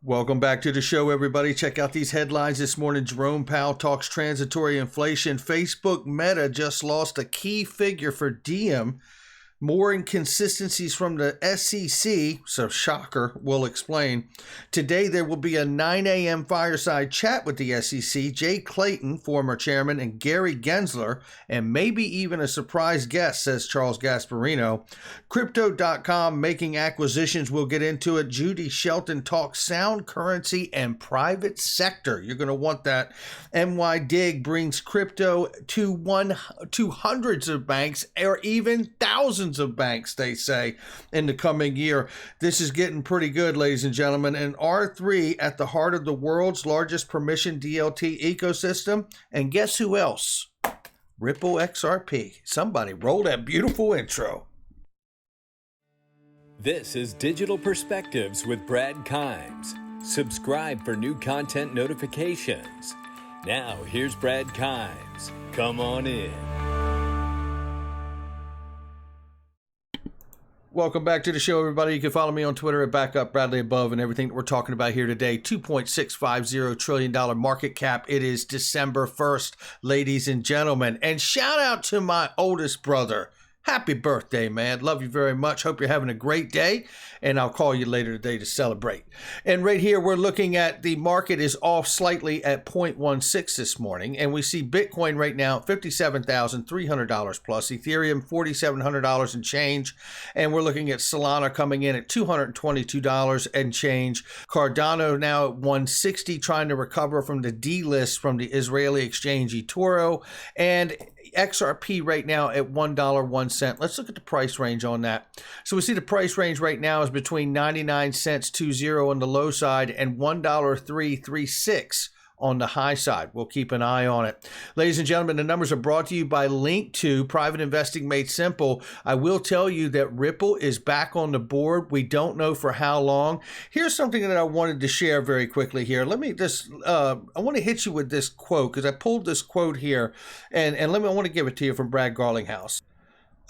Welcome back to the show, everybody. Check out these headlines this morning. Jerome Powell talks transitory inflation. Facebook Meta just lost a key figure for Diem. More inconsistencies from the SEC, so shocker, we'll explain. Today there will be a 9 a.m. fireside chat with the SEC, Jay Clayton, former chairman, and Gary Gensler, and maybe even a surprise guest, says Charles Gasparino. Crypto.com making acquisitions, we'll get into it. Judy Shelton talks sound currency and private sector. You're going to want that. NY Dig brings crypto to hundreds of banks, or even thousands of banks, they say, in the coming year. This is getting pretty good, ladies and gentlemen. And R3 at the heart of the world's largest permission DLT ecosystem. And guess who else? Ripple XRP. Somebody roll that beautiful intro. This is Digital Perspectives with Brad Kimes. Subscribe for new content notifications. Now, here's Brad Kimes. Come on in. Welcome back to the show, everybody. You can follow me on Twitter at BackUpBradleyAbove, and everything that we're talking about here today. $2.650 trillion market cap. It is December 1st, ladies and gentlemen. And shout out to my oldest brother. Happy birthday, man. Love you very much. Hope you're having a great day, and I'll call you later today to celebrate. And right here, we're looking at the market is off slightly at 0.16 this morning, and we see Bitcoin right now at $57,300 plus, Ethereum $4,700 and change, and we're looking at Solana coming in at $222 and change. Cardano now at 160, trying to recover from the delist from the Israeli exchange eToro, and XRP right now at $1.01. Let's look at the price range on that. So we see the price range right now is between 99 cents 20 on the low side and $1.336 on the high side. We'll keep an eye on it. Ladies and gentlemen, the numbers are brought to you by Link2, Private Investing Made Simple. I will tell you that Ripple is back on the board. We don't know for how long. Here's something that I wanted to share very quickly here. Let me just, I want to hit you with this quote, because I pulled this quote here, and I want to give it to you from Brad Garlinghouse.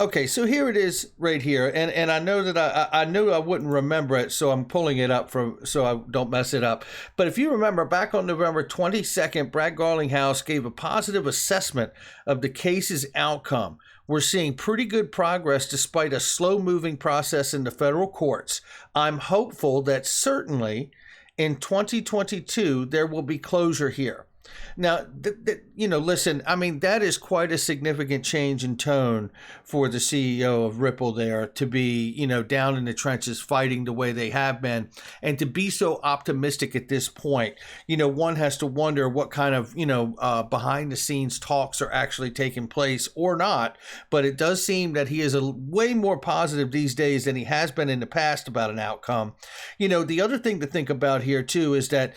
Okay, so here it is right here, and I know that I knew I wouldn't remember it, so I'm pulling it up so I don't mess it up. But if you remember, back on November 22nd, Brad Garlinghouse gave a positive assessment of the case's outcome. We're seeing pretty good progress despite a slow-moving process in the federal courts. I'm hopeful that certainly in 2022 there will be closure here. Now, listen, I mean, that is quite a significant change in tone for the CEO of Ripple there to be, down in the trenches fighting the way they have been, and to be so optimistic at this point. One has to wonder what kind of, behind the scenes talks are actually taking place or not. But it does seem that he is way more positive these days than he has been in the past about an outcome. The other thing to think about here, too, is that,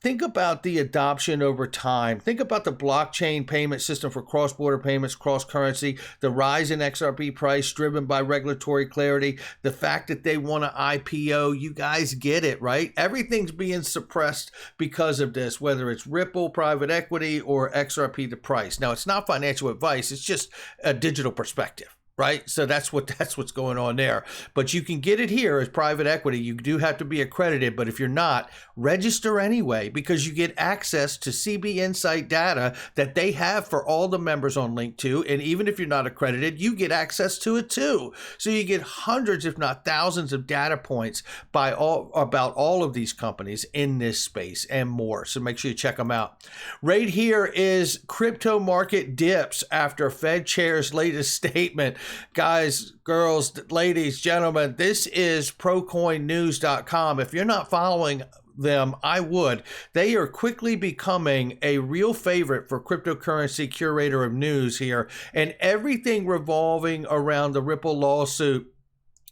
think about the adoption over time. Think about the blockchain payment system for cross-border payments, cross-currency, the rise in XRP price driven by regulatory clarity, the fact that they want to IPO. You guys get it, right? Everything's being suppressed because of this, whether it's Ripple, private equity, or XRP, the price. Now, it's not financial advice. It's just a digital perspective. Right? So that's what's going on there. But you can get it here as private equity. You do have to be accredited, but if you're not, register anyway, because you get access to CB Insight data that they have for all the members on Link2. And even if you're not accredited, you get access to it too. So you get hundreds, if not thousands, of data points about all of these companies in this space and more. So make sure you check them out. Right here is crypto market dips after Fed chair's latest statement. Guys, girls, ladies, gentlemen, this is procoinnews.com. If you're not following them, I would. They are quickly becoming a real favorite for cryptocurrency curator of news here, and everything revolving around the Ripple lawsuit.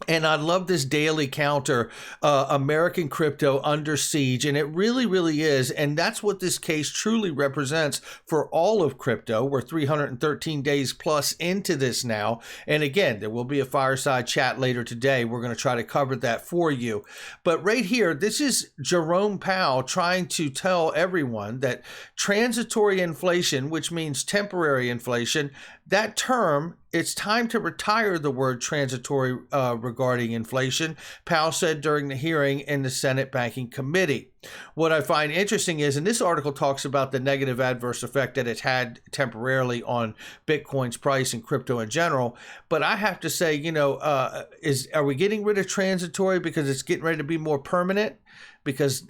And I love this daily counter, American crypto under siege. And it really, really is. And that's what this case truly represents for all of crypto. We're 313 days plus into this now. And again, there will be a fireside chat later today. We're going to try to cover that for you. But right here, this is Jerome Powell trying to tell everyone that transitory inflation, which means temporary inflation, that term it's time to retire the word transitory regarding inflation, Powell said during the hearing in the Senate Banking Committee. What I find interesting is, and this article talks about the negative adverse effect that it's had temporarily on Bitcoin's price and crypto in general. But I have to say, are we getting rid of transitory because it's getting ready to be more permanent? Because,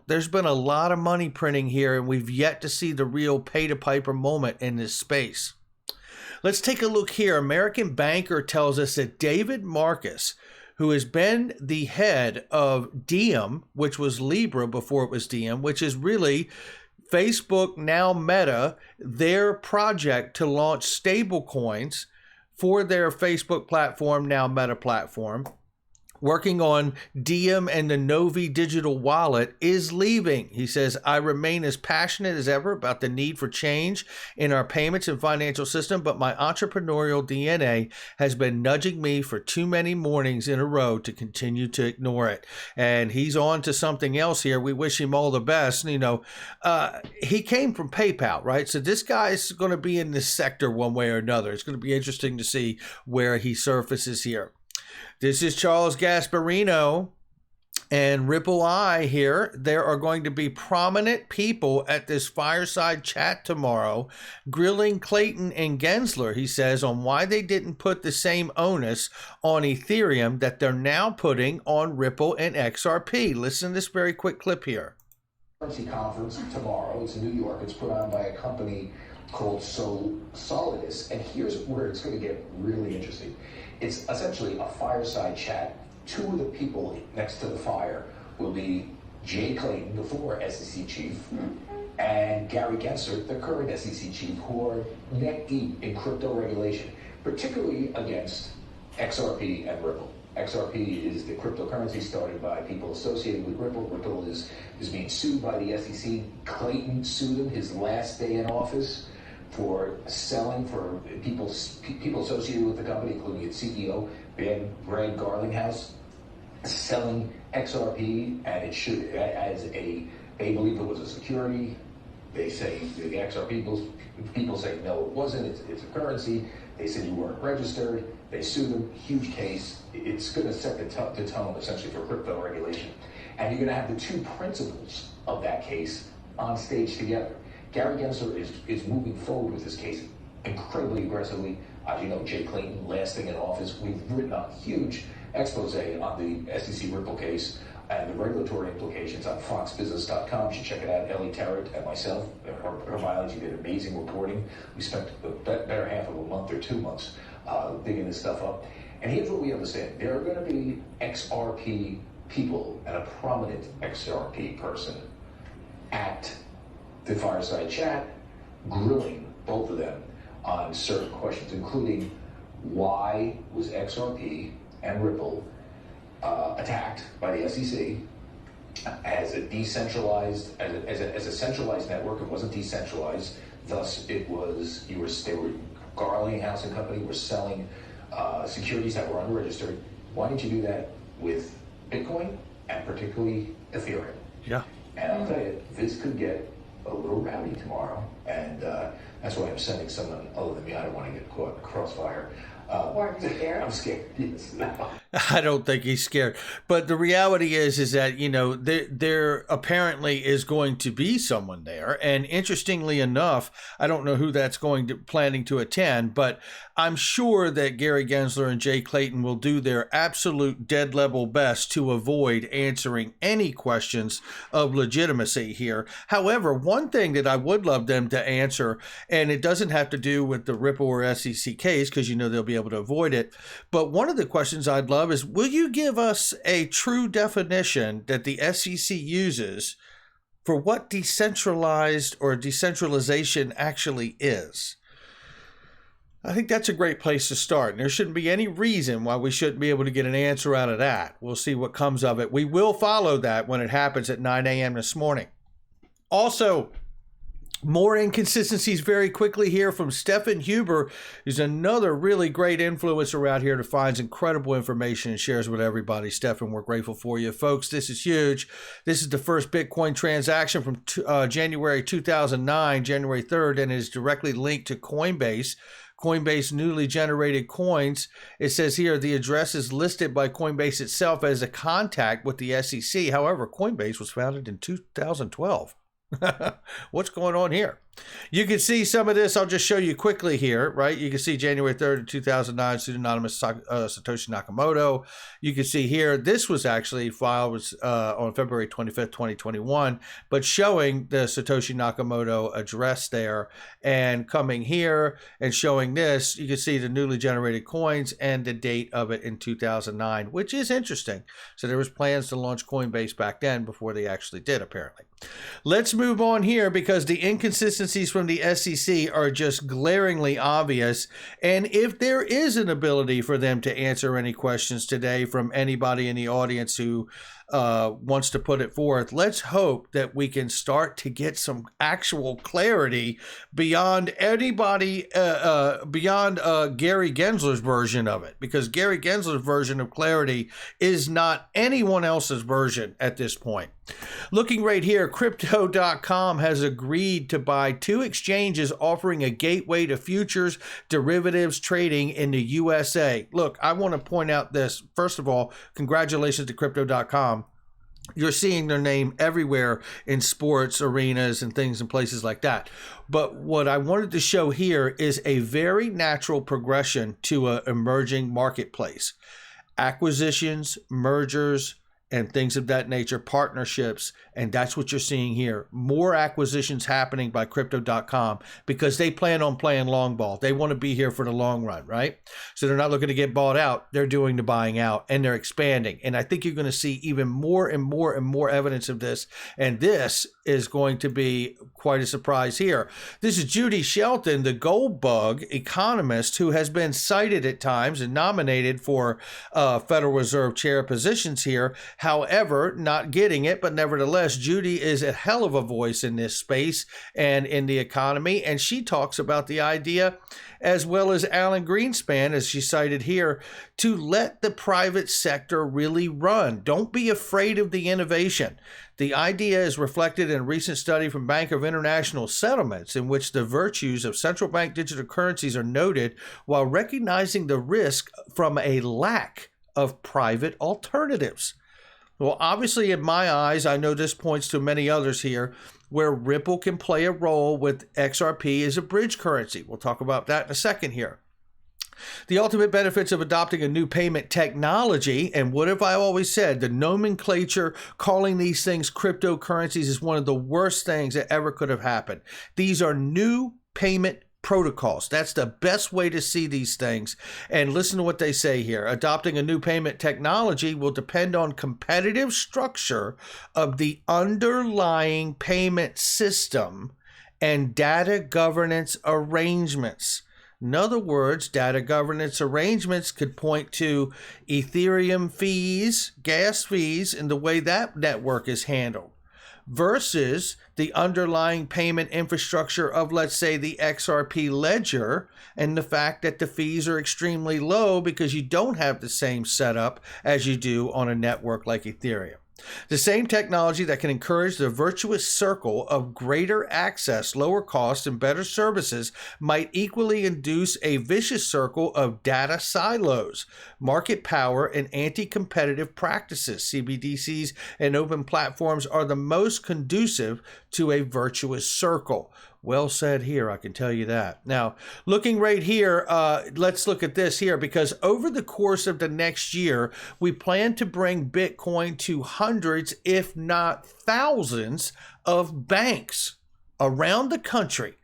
there's been a lot of money printing here, and we've yet to see the real pay-to-piper moment in this space. Let's take a look here. American Banker tells us that David Marcus, who has been the head of Diem, which was Libra before it was Diem, which is really Facebook, now Meta, their project to launch stable coins for their Facebook platform, now Meta platform, working on Diem and the Novi digital wallet, is leaving. He says, I remain as passionate as ever about the need for change in our payments and financial system, but my entrepreneurial DNA has been nudging me for too many mornings in a row to continue to ignore it. And he's on to something else here. We wish him all the best. He came from PayPal, right? So this guy's going to be in this sector one way or another. It's going to be interesting to see where he surfaces here. This is Charles Gasparino and Ripple I here. There are going to be prominent people at this fireside chat tomorrow grilling Clayton and Gensler, he says, on why they didn't put the same onus on Ethereum that they're now putting on Ripple and XRP. Listen to this very quick clip here. Currency conference tomorrow. It's in New York. It's put on by a company called Solidus. And here's where it's going to get really interesting. It's essentially a fireside chat. Two of the people next to the fire will be Jay Clayton, the former SEC chief, and Gary Gensler, the current SEC chief, who are neck deep in crypto regulation, particularly against XRP and Ripple. XRP is the cryptocurrency started by people associated with Ripple. Ripple is being sued by the SEC. Clayton sued him his last day in office for selling for people associated with the company, including its CEO, Brad Garlinghouse, selling XRP, and it should, as they believe it was a security. They say, the XRP people say, no, it wasn't, it's a currency. They said you weren't registered. They sued them, huge case. It's going to set the tone, essentially, for crypto regulation. And you're going to have the two principals of that case on stage together. Gary Gensler is moving forward with this case incredibly aggressively. As you know, Jay Clayton, last thing in office. We've written a huge expose on the SEC Ripple case and the regulatory implications on foxbusiness.com. You should check it out. Ellie Tarrant and myself, her biology did amazing reporting. We spent the better half of a month or 2 months digging this stuff up. And here's what we understand. There are going to be XRP people and a prominent XRP person at the fireside chat, grilling both of them on certain questions, including why was XRP and Ripple attacked by the SEC as a decentralized, as a centralized network. It wasn't decentralized. Thus, they were Garlinghouse and Company were selling securities that were unregistered. Why didn't you do that with Bitcoin and particularly Ethereum? Yeah. And I'll tell you, this could get a little rowdy tomorrow, and that's why I'm sending someone other than me. I don't want to get caught in the crossfire. Or are you scared? I'm scared. Yes. I don't think he's scared. But the reality is that, there apparently is going to be someone there. And interestingly enough, I don't know who that's planning to attend, but I'm sure that Gary Gensler and Jay Clayton will do their absolute dead level best to avoid answering any questions of legitimacy here. However, one thing that I would love them to answer, and it doesn't have to do with the Ripple or SEC case, because they'll be able to avoid it. But one of the questions I'd love is, will you give us a true definition that the SEC uses for what decentralized or decentralization actually is? I think that's a great place to start. And there shouldn't be any reason why we shouldn't be able to get an answer out of that. We'll see what comes of it. We will follow that when it happens at 9 a.m. this morning. Also, more inconsistencies very quickly here from Stefan Huber, who's another really great influencer out here that finds incredible information and shares with everybody. Stefan, we're grateful for you. Folks, this is huge. This is the first Bitcoin transaction from January 2009, January 3rd, and is directly linked to Coinbase. Coinbase newly generated coins. It says here the address is listed by Coinbase itself as a contact with the SEC. However, Coinbase was founded in 2012. What's going on here? You can see some of this. I'll just show you quickly here, right? You can see January 3rd, 2009, pseudonymous Satoshi Nakamoto. You can see here, this was actually filed on February 25th, 2021, but showing the Satoshi Nakamoto address there, and coming here and showing this, you can see the newly generated coins and the date of it in 2009, which is interesting. So there was plans to launch Coinbase back then before they actually did, apparently. Let's move on here because the inconsistencies from the SEC are just glaringly obvious. And if there is an ability for them to answer any questions today from anybody in the audience who wants to put it forth, let's hope that we can start to get some actual clarity beyond anybody, beyond Gary Gensler's version of it, because Gary Gensler's version of clarity is not anyone else's version at this point. Looking right here, Crypto.com has agreed to buy 2 exchanges offering a gateway to futures derivatives trading in the USA. Look, I want to point out this. First of all, congratulations to Crypto.com. You're seeing their name everywhere in sports arenas and things and places like that. But what I wanted to show here is a very natural progression to an emerging marketplace. Acquisitions, mergers, and things of that nature, partnerships, and that's what you're seeing here. More acquisitions happening by Crypto.com because they plan on playing long ball. They want to be here for the long run, right? So they're not looking to get bought out. They're doing the buying out, and they're expanding. And I think you're going to see even more and more and more evidence of this. And this is going to be quite a surprise here. This is Judy Shelton, the gold bug economist who has been cited at times and nominated for Federal Reserve chair positions here. However, not getting it, but nevertheless, Judy is a hell of a voice in this space and in the economy. And she talks about the idea, as well as Alan Greenspan, as she cited here, to let the private sector really run. Don't be afraid of the innovation. The idea is reflected in a recent study from Bank of International Settlements, in which the virtues of central bank digital currencies are noted while recognizing the risk from a lack of private alternatives. Well, obviously, in my eyes, I know this points to many others here, where Ripple can play a role with XRP as a bridge currency. We'll talk about that in a second here. The ultimate benefits of adopting a new payment technology, and what have I always said? The nomenclature, calling these things cryptocurrencies, is one of the worst things that ever could have happened. These are new payment protocols. That's the best way to see these things. And listen to what they say here. Adopting a new payment technology will depend on competitive structure of the underlying payment system and data governance arrangements. In other words, data governance arrangements could point to Ethereum fees, gas fees, and the way that network is handled, versus the underlying payment infrastructure of, let's say, the XRP ledger, and the fact that the fees are extremely low because you don't have the same setup as you do on a network like Ethereum. The same technology that can encourage the virtuous circle of greater access, lower costs, and better services might equally induce a vicious circle of data silos, market power, and anti-competitive practices. CBDCs and open platforms are the most conducive to a virtuous circle. Well said here, I can tell you that. Now, looking right here, let's look at this here, because over the course of the next year, we plan to bring Bitcoin to hundreds, if not thousands, of banks around the country.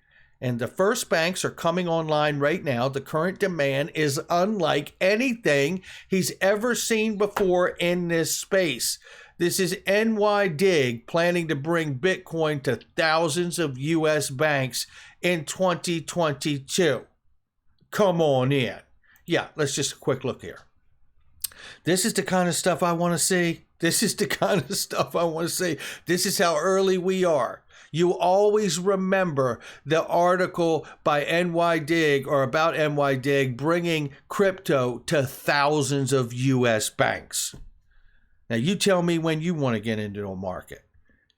And the first banks are coming online right now. The current demand is unlike anything he's ever seen before in this space. This is NYDIG planning to bring Bitcoin to thousands of U.S. banks in 2022. Come on in. Yeah, let's just a quick look here. This is the kind of stuff I want to see. This is the kind of stuff I want to see. This is how early we are. You always remember the article by NYDIG or about NYDIG bringing crypto to thousands of U.S. banks. Now, you tell me when you want to get into a market.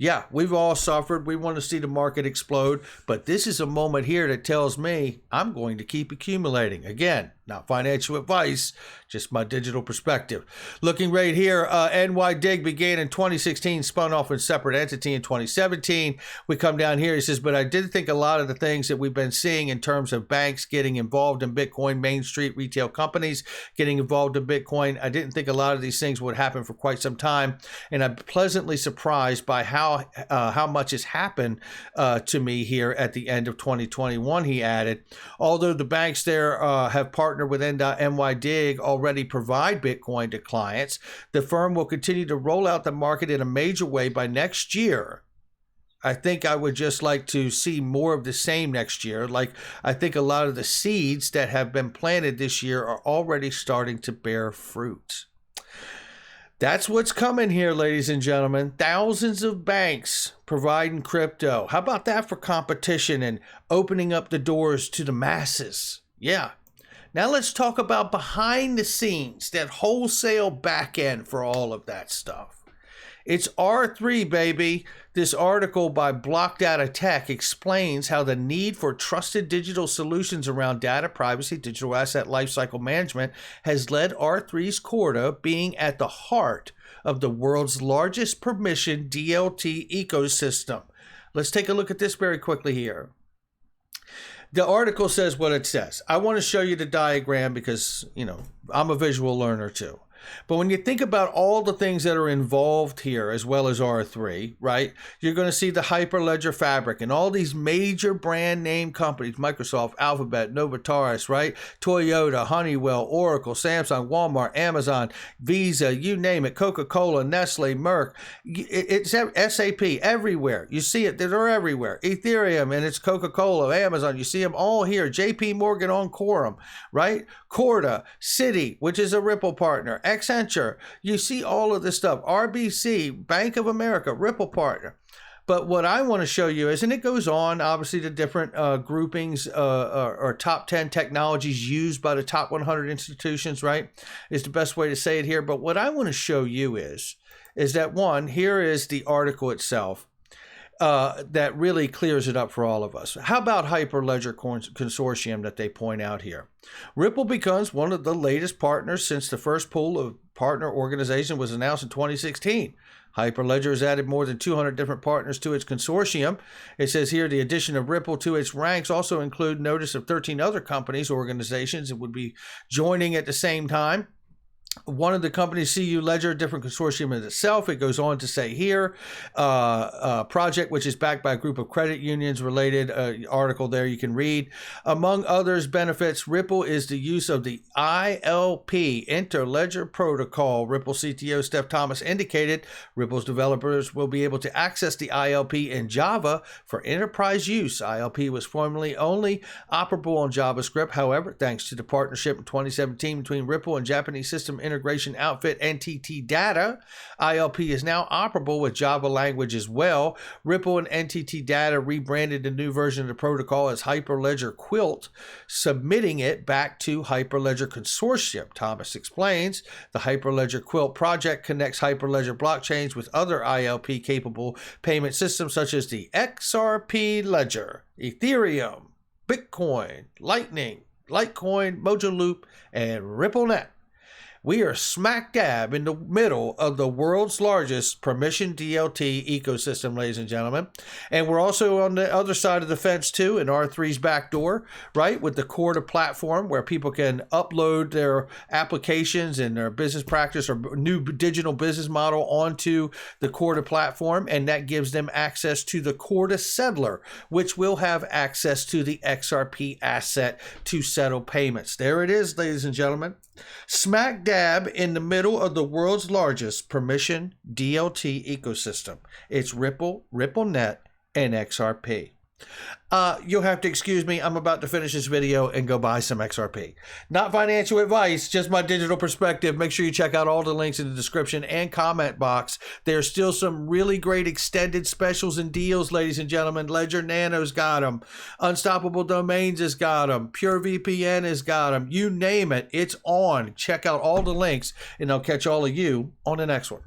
Yeah, we've all suffered. We want to see the market explode, but this is a moment here that tells me I'm going to keep accumulating. Again, not financial advice, just my digital perspective. Looking right here, NYDIG began in 2016, spun off in separate entity in 2017. We come down here, he says, but I did think a lot of the things that we've been seeing in terms of banks getting involved in Bitcoin, Main Street retail companies getting involved in Bitcoin, I didn't think a lot of these things would happen for quite some time. And I'm pleasantly surprised by how much has happened to me here at the end of 2021, he added. Although the banks there have partnered with NYDIG already provide Bitcoin to clients, the firm will continue to roll out the market in a major way by next year. I think I would just like to see more of the same next year. Like, I think a lot of the seeds that have been planted this year are already starting to bear fruit. That's what's coming here, ladies and gentlemen. Thousands of banks providing crypto. How about that for competition and opening up the doors to the masses? Yeah. Now let's talk about behind the scenes, that wholesale back end for all of that stuff. It's R3, baby. This article by Block Data Tech explains how the need for trusted digital solutions around data privacy, digital asset lifecycle management has led R3's Corda being at the heart of the world's largest permission DLT ecosystem. Let's take a look at this very quickly here. The article says what it says. I want to show you the diagram because, I'm a visual learner too. But when you think about all the things that are involved here, as well as R3, right, you're going to see the Hyperledger Fabric and all these major brand name companies, Microsoft, Alphabet, Novartis, right, Toyota, Honeywell, Oracle, Samsung, Walmart, Amazon, Visa, you name it, Coca-Cola, Nestle, Merck. It's SAP everywhere. You see it. They're everywhere. Ethereum, and it's Coca-Cola, Amazon. You see them all here. JP Morgan on Quorum, right? Corda, Citi, which is a Ripple partner, Accenture, you see all of this stuff, RBC, Bank of America, Ripple partner. But what I want to show you is, and it goes on, obviously, the different groupings or top 10 technologies used by the top 100 institutions, right, is the best way to say it here. But what I want to show you is that, one, here is the article itself. That really clears it up for all of us. How about Hyperledger Consortium that they point out here? Ripple becomes one of the latest partners since the first pool of partner organization was announced in 2016. Hyperledger has added more than 200 different partners to its consortium. It says here the addition of Ripple to its ranks also include notice of 13 other companies, organizations that would be joining at the same time. One of the companies, CU Ledger, different consortium in itself. It goes on to say here, project which is backed by a group of credit unions related article there you can read. Among others benefits, Ripple is the use of the iLP, Interledger Protocol. Ripple CTO Steph Thomas indicated Ripple's developers will be able to access the iLP in Java for enterprise use. iLP was formerly only operable on JavaScript. However, thanks to the partnership in 2017 between Ripple and Japanese system integration outfit NTT Data, iLP is now operable with Java language as well. Ripple and NTT Data rebranded the new version of the protocol as Hyperledger Quilt, submitting it back to Hyperledger Consortium. Thomas explains the Hyperledger Quilt project connects Hyperledger blockchains with other iLP capable payment systems such as the XRP Ledger, Ethereum, Bitcoin, Lightning, Litecoin, Mojo Loop, and RippleNet. We are smack dab in the middle of the world's largest permission DLT ecosystem, ladies and gentlemen. And we're also on the other side of the fence, too, in R3's backdoor, right, with the Corda platform where people can upload their applications and their business practice or new digital business model onto the Corda platform. And that gives them access to the Corda settler, which will have access to the XRP asset to settle payments. There it is, ladies and gentlemen. Smack dab in the middle of the world's largest permission DLT ecosystem. It's Ripple, RippleNet, and XRP. You'll have to excuse me. I'm about to finish this video and go buy some XRP. Not financial advice, just my digital perspective. Make sure you check out all the links in the description and comment box. There's still some really great extended specials and deals, ladies and gentlemen. Ledger Nano's got them. Unstoppable Domains has got them. Pure VPN has got them. You name it, it's on. Check out all the links, and I'll catch all of you on the next one.